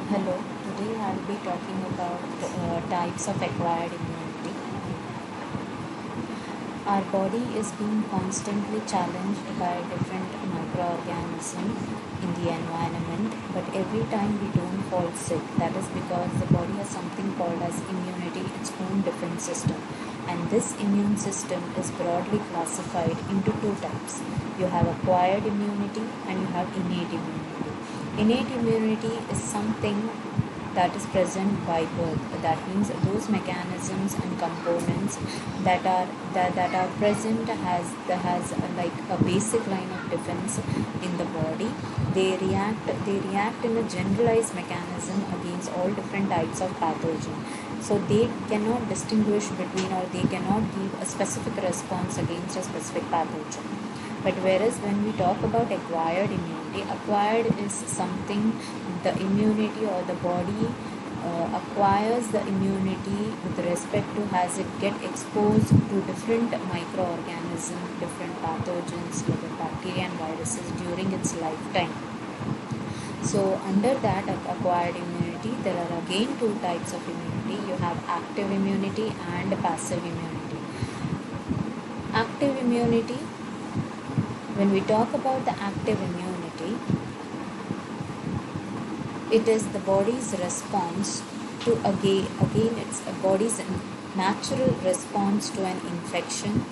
Hello, today I'll be talking about types of acquired immunity. Our body is being constantly challenged by different microorganisms in the environment, but every time we don't fall sick, that is because the body has something called as immunity, its own defense system. And this immune system is broadly classified into two types. You have acquired immunity and you have innate immunity. Innate immunity is something that is present by birth. That means those mechanisms and components that are present has like a basic line of defense in the body. They react in a generalized mechanism against all different types of pathogen. So they cannot distinguish between, or they cannot give a specific response against a specific pathogen. But whereas when we talk about acquired is something, the immunity or the body acquires the immunity with respect to as it get exposed to different microorganisms, different pathogens like bacteria and viruses during its lifetime. So under that acquired immunity, there are again two types of immunity. You have active immunity and passive immunity. Active immunity, when we talk about the active immunity, it is the body's response to again it's a body's natural response to an infection.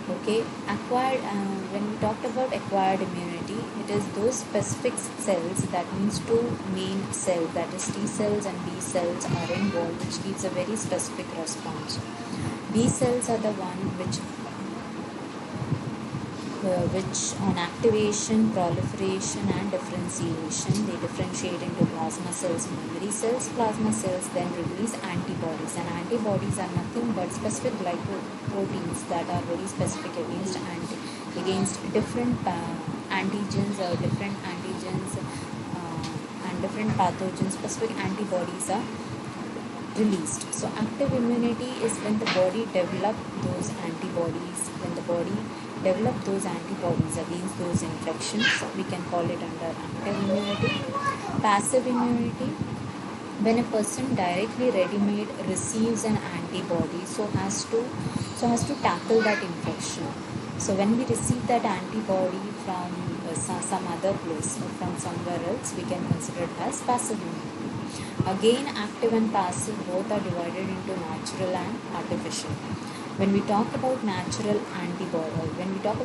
Okay, acquired when we talked about acquired immunity, it is those specific cells, that means two main cells, that is T cells and B cells are involved, which gives a very specific response. B cells are the one which on activation, proliferation and differentiation, they differentiate into plasma cells, memory cells. Plasma cells then release antibodies, and antibodies are nothing but specific glycoproteins that are very specific against different antigens or different antigens and different pathogens. Specific antibodies are released. So active immunity is when the body develop those antibodies, against those infections. We can call it under active immunity. Passive immunity, when a person directly ready-made receives an antibody, so has to tackle that infection. So when we receive that antibody from some other place or from somewhere else, we can consider it as passive immunity. Again, active and passive both are divided into natural and artificial. When we talk about natural immunity, when we talk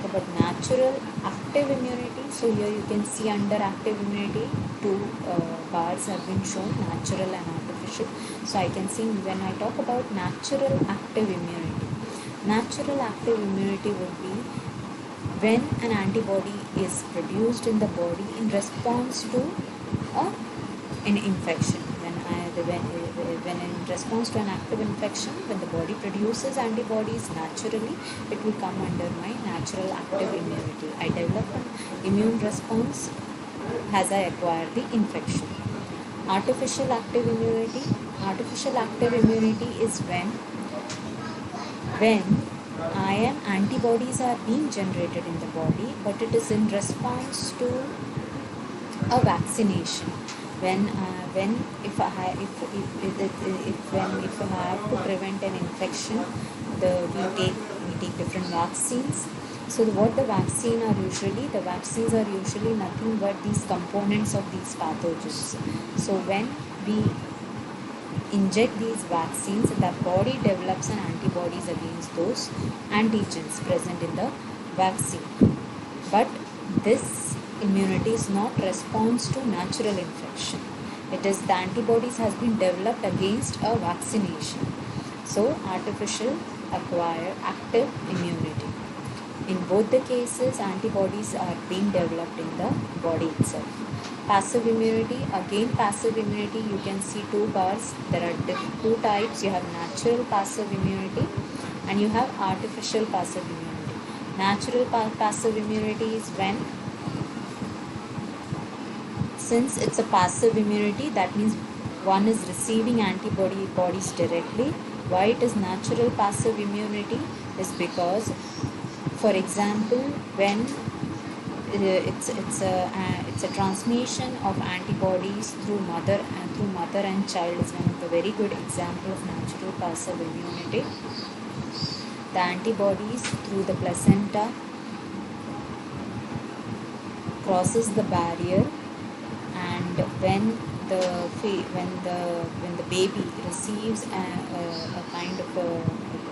about natural active immunity, so here you can see under active immunity, two bars have been shown, natural and artificial. So I can see when I talk about natural active immunity would be when an antibody is produced in the body in response to an infection. When in response to an active infection, when the body produces antibodies naturally, it will come under my natural active immunity. I develop an immune response as I acquire the infection. Artificial active immunity is when antibodies are being generated in the body, but it is in response to a vaccination. When if I have to prevent an infection, we take different vaccines. So what the vaccines are usually nothing but these components of these pathogens. So when we inject these vaccines, the body develops an antibodies against those antigens present in the vaccine. But this immunity is not response to natural infection. It is the antibodies has been developed against a vaccination. So artificial acquired active immunity. In both the cases, antibodies are being developed in the body itself. Passive immunity, you can see two bars. There are two types. You have natural passive immunity and you have artificial passive immunity. Natural passive immunity is when, since it's a passive immunity, that means one is receiving antibodies directly. Why it is natural passive immunity is because, for example, when it's a transmission of antibodies through mother and child is one of the very good example of natural passive immunity. The antibodies through the placenta crosses the barrier, and when the baby receives a kind of a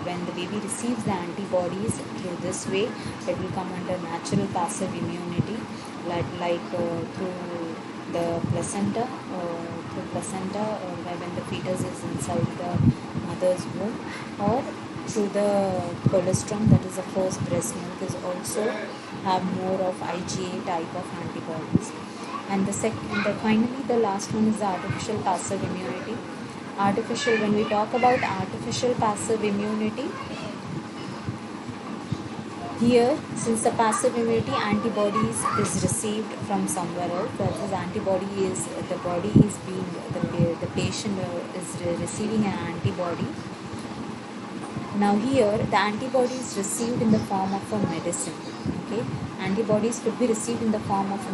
when the baby receives the antibodies through this way, it will come under natural passive immunity, like through the placenta, or when the fetus is inside the mother's womb, or through the colostrum, that is the first breast milk, is also have more of IgA type of antibodies. And finally the last one is the artificial passive immunity. When we talk about artificial passive immunity, here, since the passive immunity antibodies is received from somewhere else, that is the body is being the patient is receiving an antibody. Now here the antibody is received in the form of a medicine. Okay, antibodies could be received in the form of a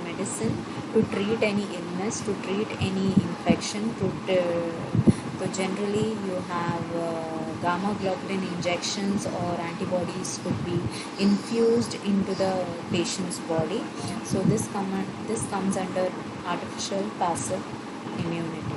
medicine to treat any illness, to treat any infection. So generally you have gamma globulin injections or antibodies could be infused into the patient's body. So this comes under artificial passive immunity.